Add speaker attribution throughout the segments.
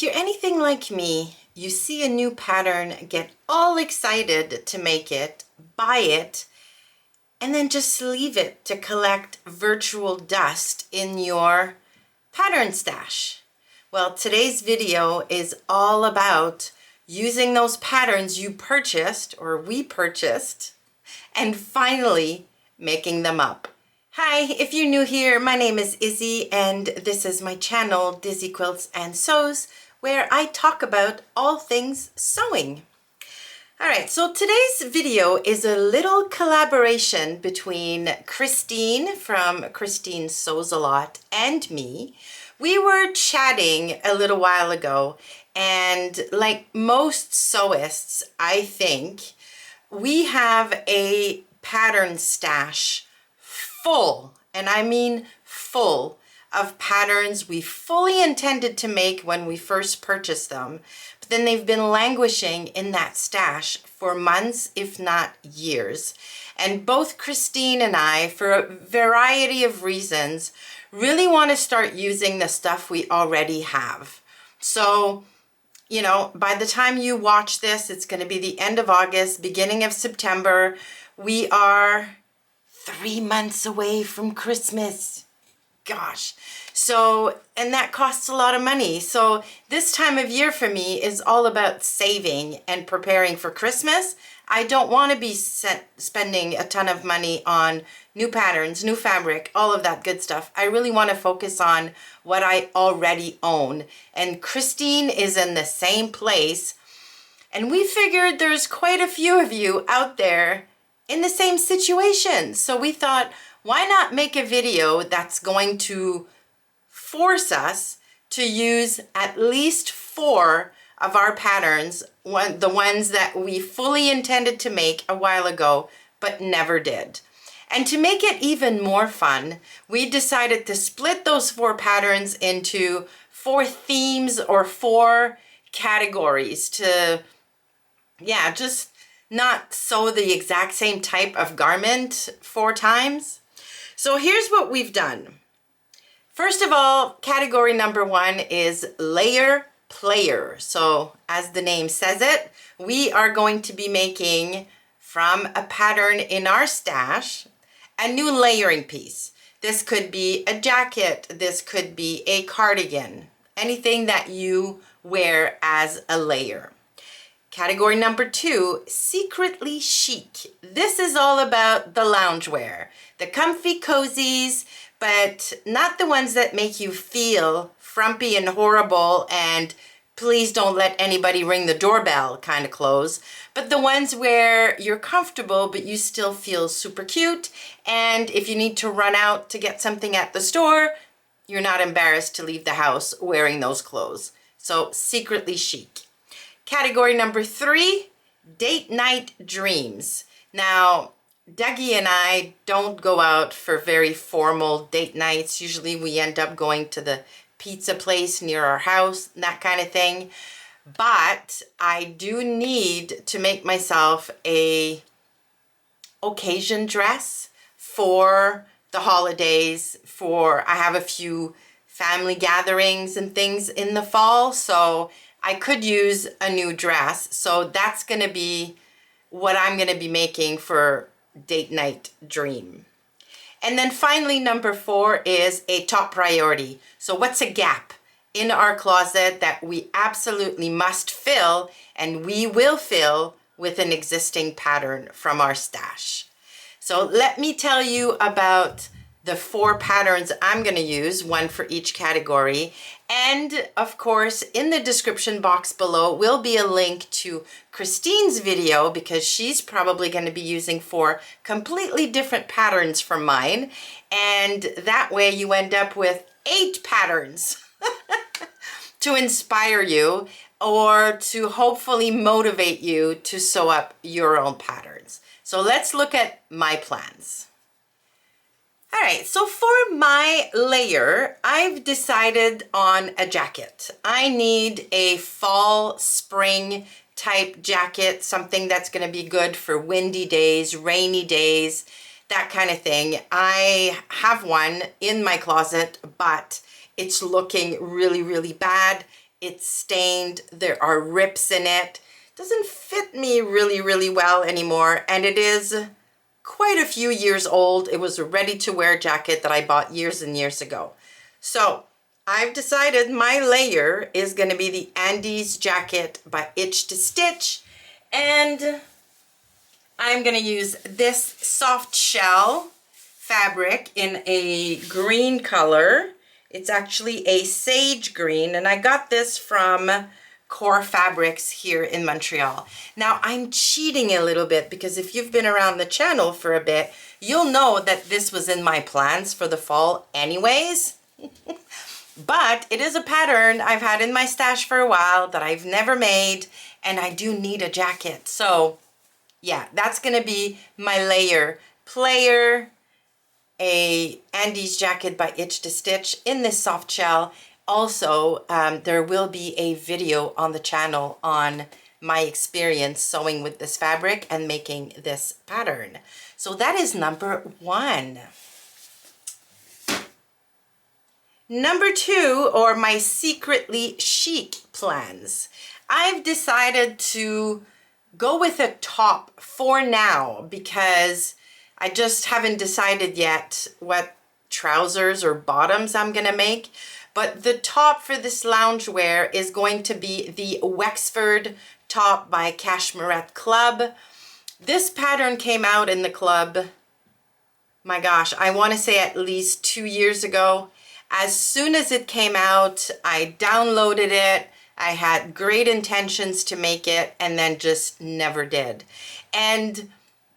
Speaker 1: If you're anything like me, you see a new pattern, get all excited to make it, buy it, and then just leave it to collect virtual dust in your pattern stash. Well, today's video is all about using those patterns you purchased or we purchased and finally making them up. Hi, if you're new here, my name is Izzy and this is my channel, Dizzy Quilts and Sews, where I talk about all things sewing. Alright, so today's video is a little collaboration between Christine from Christine Sews a Lot and me. We were chatting a little while ago, and like most sewists, I think, we have a pattern stash full, and I mean full, of patterns we fully intended to make when we first purchased them, but then they've been languishing in that stash for months, if not years. And both Christine and I, for a variety of reasons, really want to start using the stuff we already have. So, you know, by the time you watch this, it's going to be the end of August, beginning of September. We are 3 months away from Christmas. Gosh. So, and that costs a lot of money. So this time of year for me is all about saving and preparing for Christmas. I don't want to be spending a ton of money on new patterns, new fabric, all of that good stuff. I really want to focus on what I already own. And Christine is in the same place. And we figured there's quite a few of you out there in the same situation. So we thought, why not make a video that's going to force us to use at least 4 of our patterns, the ones that we fully intended to make a while ago, but never did. And to make it even more fun, we decided to split those 4 patterns into 4 themes or 4 categories to, yeah, just not sew the exact same type of garment 4 times. So here's what we've done. First of all, category number 1 is layer player. So as the name says it, we are going to be making from a pattern in our stash a new layering piece. This could be a jacket, this could be a cardigan, anything that you wear as a layer. Category number 2, secretly chic. This is all about the loungewear, the comfy cozies, but not the ones that make you feel frumpy and horrible and please don't let anybody ring the doorbell kind of clothes, but the ones where you're comfortable but you still feel super cute, and if you need to run out to get something at the store, you're not embarrassed to leave the house wearing those clothes. So secretly chic. Category number 3, date night dreams. Now, Dougie and I don't go out for very formal date nights. Usually we end up going to the pizza place near our house, that kind of thing. But I do need to make myself a occasion dress for the holidays. I have a few family gatherings and things in the fall, so I could use a new dress. So that's going to be what I'm going to be making for date night dream. And then finally, number 4 is a top priority. So what's a gap in our closet that we absolutely must fill, and we will fill with an existing pattern from our stash. So let me tell you about the 4 patterns I'm going to use, 1 for each category. And of course, in the description box below will be a link to Christine's video, because she's probably going to be using 4 completely different patterns from mine. And that way you end up with 8 patterns to inspire you or to hopefully motivate you to sew up your own patterns. So let's look at my plans. All right, so for my layer, I've decided on a jacket. I need a fall, spring type jacket, something that's going to be good for windy days, rainy days, that kind of thing. I have one in my closet, but it's looking really, really bad. It's stained. There are rips in it. Doesn't fit me really, really well anymore. And it is quite a few years old. It was a ready-to-wear jacket that I bought years and years ago. So I've decided my layer is going to be the Andes jacket by Itch to Stitch. And I'm going to use this soft shell fabric in a green color. It's actually a sage green, and I got this from Core Fabrics here in Montreal. Now I'm cheating a little bit because if you've been around the channel for a bit, you'll know that this was in my plans for the fall anyways. But it is a pattern I've had in my stash for a while that I've never made, and I do need a jacket. So yeah, that's gonna be my layer. Player, a Andes jacket by Itch to Stitch in this soft shell. Also, there will be a video on the channel on my experience sewing with this fabric and making this pattern. So that is number one. Number two, or my secretly chic plans. I've decided to go with a top for now because I just haven't decided yet what trousers or bottoms I'm gonna make. But the top for this loungewear is going to be the Wexford top by Cashmerette Club. This pattern came out in the club, my gosh, I want to say at least 2 years ago. As soon as it came out, I downloaded it. I had great intentions to make it and then just never did. And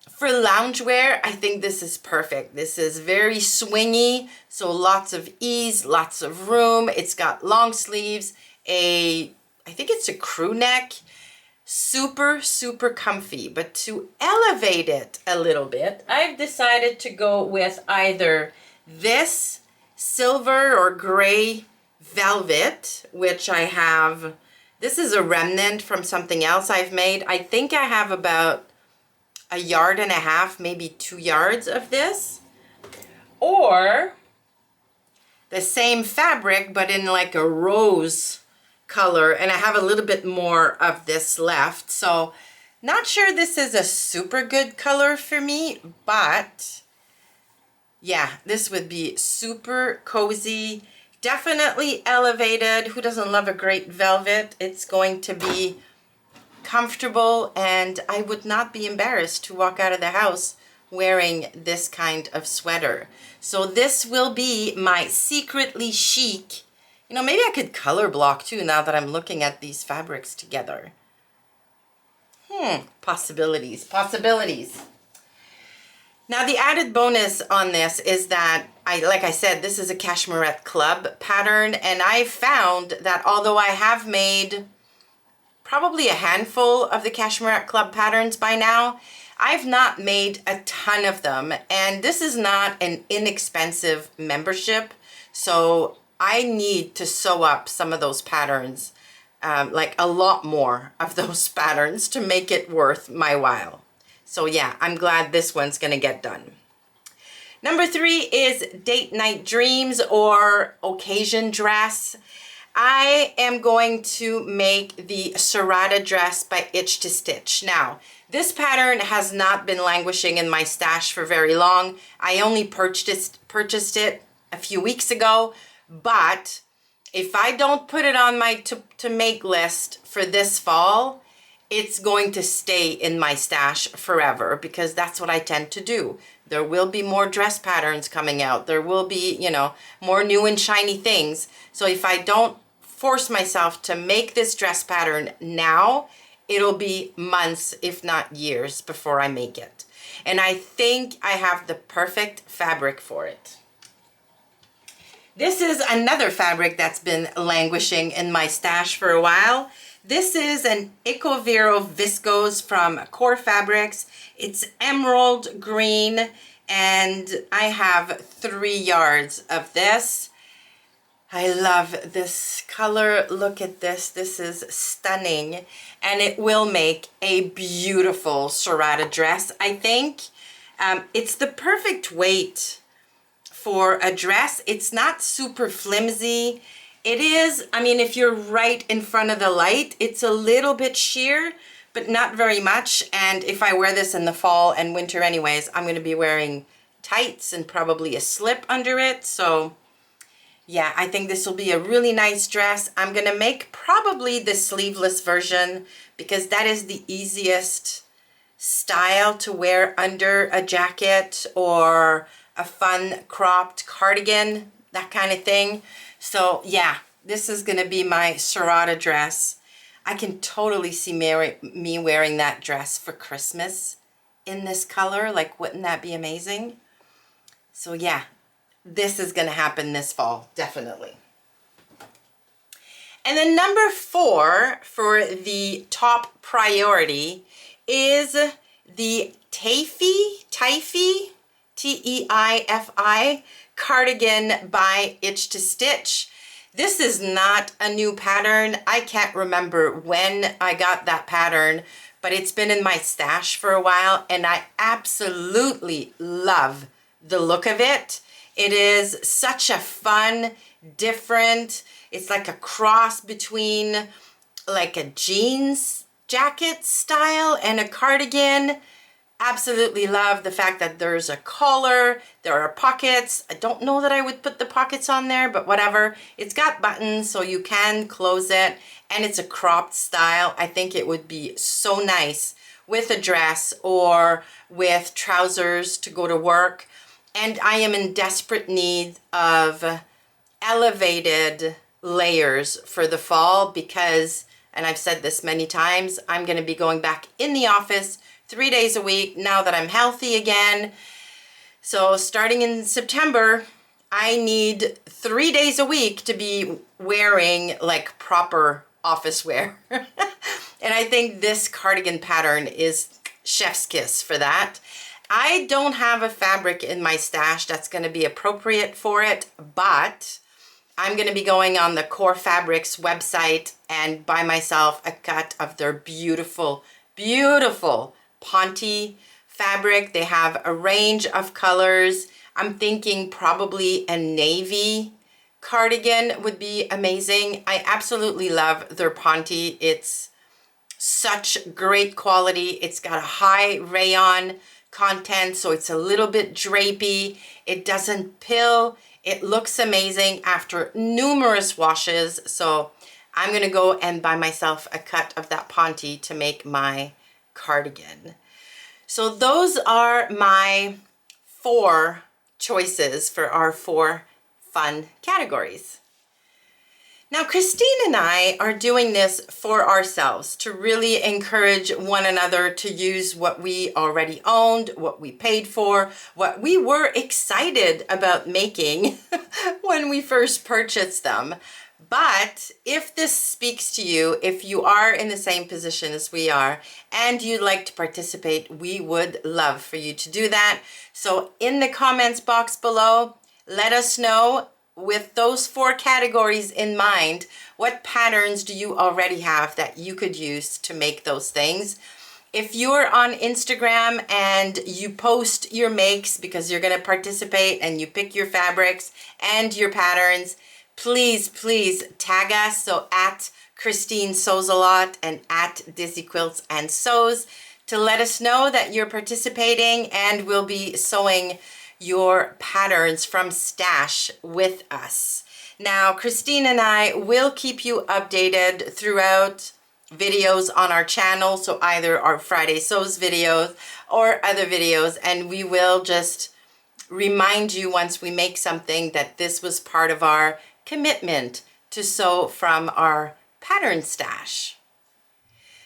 Speaker 1: for loungewear, I think this is perfect. This is very swingy, so lots of ease, lots of room. It's got long sleeves, I think it's a crew neck. Super, super comfy. But to elevate it a little bit, I've decided to go with either this silver or gray velvet, which I have. This is a remnant from something else I've made. I think I have about 1.5 yards, maybe 2 yards of this, or the same fabric but in like a rose color, and I have a little bit more of this left. So not sure this is a super good color for me, but yeah, this would be super cozy, definitely elevated. Who doesn't love a great velvet? It's going to be comfortable, and I would not be embarrassed to walk out of the house wearing this kind of sweater. So this will be my secretly chic. You know, maybe I could color block too now that I'm looking at these fabrics together. Possibilities, possibilities. Now the added bonus on this is that like I said, this is a Cashmerette Club pattern, and I found that although I have made probably a handful of the Cashmerette Club patterns by now, I've not made a ton of them, and this is not an inexpensive membership, so I need to sew up some of those patterns, like a lot more of those patterns to make it worth my while. So yeah, I'm glad this one's gonna get done. Number 3 is Date Night Dreams or Occasion Dress. I am going to make the Serrata dress by Itch to Stitch. Now, this pattern has not been languishing in my stash for very long. I only purchased it a few weeks ago, but if I don't put it on my to make list for this fall, it's going to stay in my stash forever because that's what I tend to do. There will be more dress patterns coming out. There will be, you know, more new and shiny things. So if I don't force myself to make this dress pattern now, it'll be months, if not years, before I make it. And I think I have the perfect fabric for it. This is another fabric that's been languishing in my stash for a while. This is an Ecovero Viscose from Core Fabrics. It's emerald green, and I have 3 yards of this. I love this color. Look at this. This is stunning, and it will make a beautiful Serrata dress, I think. It's the perfect weight for a dress. It's not super flimsy. It is, I mean, if you're right in front of the light, it's a little bit sheer, but not very much. And if I wear this in the fall and winter anyways, I'm going to be wearing tights and probably a slip under it. So yeah, I think this will be a really nice dress. I'm going to make probably the sleeveless version because that is the easiest style to wear under a jacket or a fun cropped cardigan, that kind of thing. So yeah, this is going to be my Serrata dress. I can totally see me wearing that dress for Christmas in this color. Like, wouldn't that be amazing? So yeah, this is going to happen this fall, definitely. And then number 4 for the top priority is the Teifi, T-E-I-F-I, cardigan by Itch to Stitch. This is not a new pattern. I can't remember when I got that pattern, but it's been in my stash for a while, and I absolutely love the look of it. It is such a fun, different, it's like a cross between like a jeans jacket style and a cardigan. Absolutely love the fact that there's a collar, there are pockets. I don't know that I would put the pockets on there, but whatever. It's got buttons so you can close it, and it's a cropped style. I think it would be so nice with a dress or with trousers to go to work. And I am in desperate need of elevated layers for the fall because, and I've said this many times, I'm going to be going back in the office 3 days a week now that I'm healthy again. So starting in September, I need 3 days a week to be wearing like proper office wear. And I think this cardigan pattern is chef's kiss for that. I don't have a fabric in my stash that's going to be appropriate for it, but I'm going to be going on the Core Fabrics website and buy myself a cut of their beautiful, beautiful Ponte fabric. They have a range of colors. I'm thinking probably a navy cardigan would be amazing. I absolutely love their Ponte. It's such great quality. It's got a high rayon content, so it's a little bit drapey. It doesn't pill. It looks amazing after numerous washes. So I'm going to go and buy myself a cut of that Ponte to make my cardigan. So those are my 4 choices for our 4 fun categories. Now, Christine and I are doing this for ourselves to really encourage one another to use what we already owned, what we paid for, what we were excited about making when we first purchased them. But if this speaks to you, if you are in the same position as we are and you'd like to participate, we would love for you to do that. So in the comments box below, let us know, with those 4 categories in mind, what patterns do you already have that you could use to make those things? If you're on Instagram and you post your makes because you're going to participate and you pick your fabrics and your patterns, please tag us. So at Christine Sews a Lot and at Dizzy Quilts and Sews to let us know that you're participating, and we'll be sewing your patterns from stash with us. Now, Christine and I will keep you updated throughout videos on our channel, so either our Friday Sews videos or other videos, and we will just remind you once we make something that this was part of our commitment to sew from our pattern stash.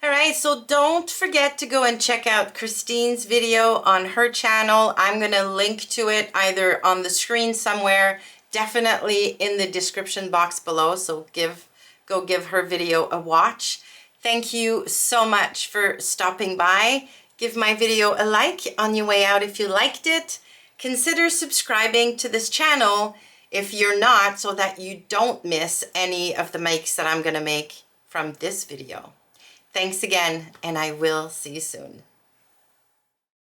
Speaker 1: All right, so don't forget to go and check out Christine's video on her channel. I'm going to link to it either on the screen somewhere, definitely in the description box below, so go give her video a watch. Thank you so much for stopping by. Give my video a like on your way out if you liked it. Consider subscribing to this channel if you're not, so that you don't miss any of the makes that I'm going to make from this video. Thanks again, and I will see you soon.